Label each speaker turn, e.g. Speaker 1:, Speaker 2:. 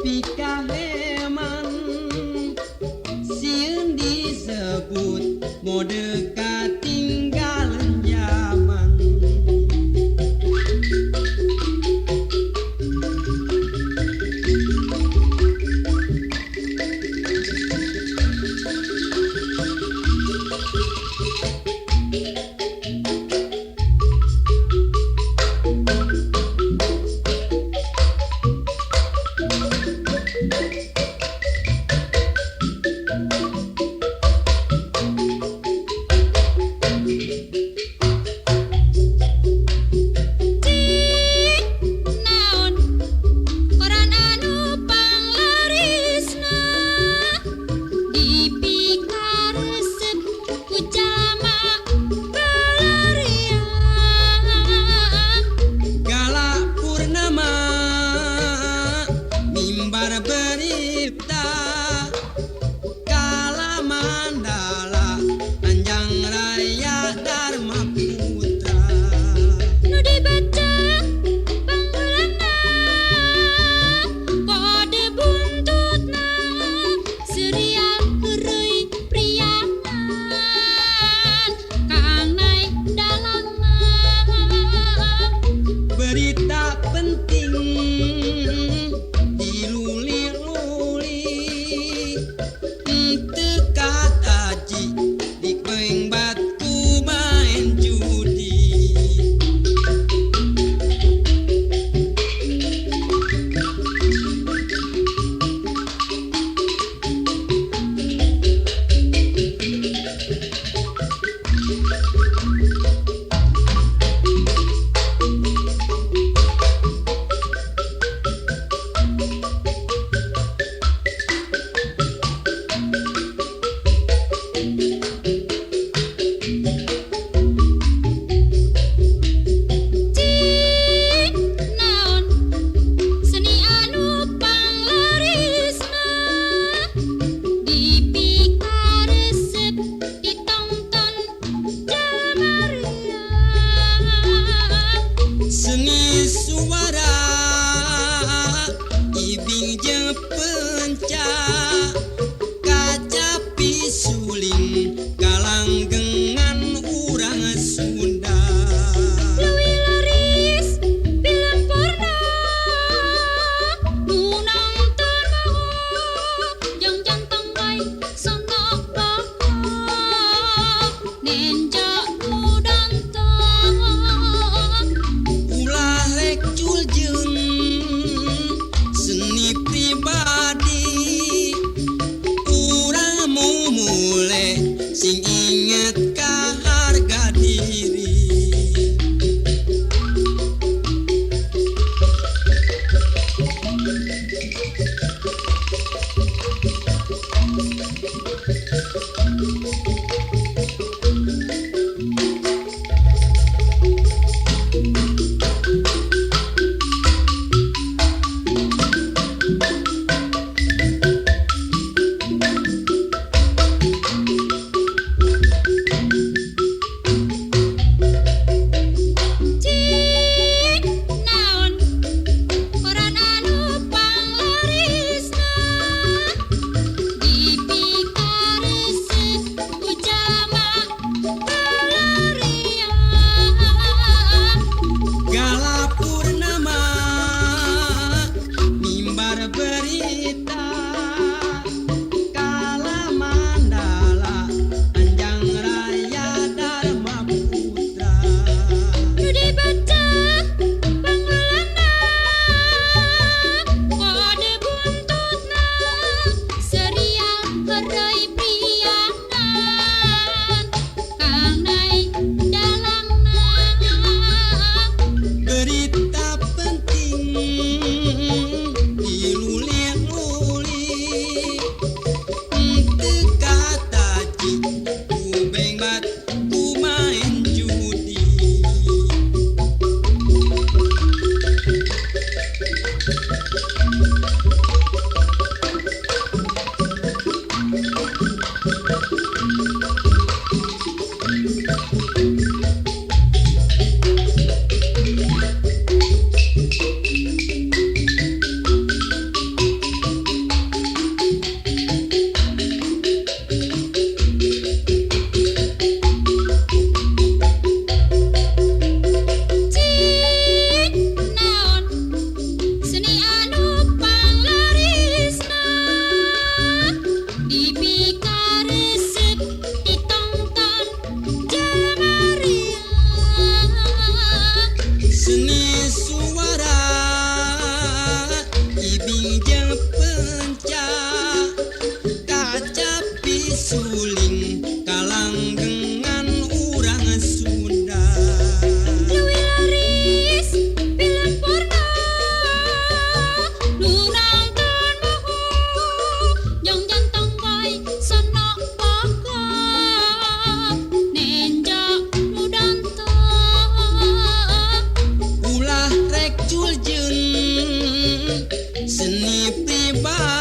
Speaker 1: Pikaheman sieun disebut mode katinggalan zaman. Berita Kala Mandala Anjang Raya Dharma Putra
Speaker 2: Nu dibaca panggulana kode buntutna serial heureuy priangan kang naik dalangna
Speaker 1: berita penting seni suara ibing jeung pencak kaca pisuling kalanggengan urang Sunda
Speaker 2: leuwih laris film porno nu nongton mah jeung jantung bae sono nenja nu danton
Speaker 1: ulah rek juljeun seni pribadi urang mumule sing inget ka harga diri. Berita Kala Mandala Anjang Raya Dharma Putra
Speaker 2: nu dibaca panggulana kode buntutna serial heureuy priangan kang naik dalangna
Speaker 1: berita penting dilulir Ibarat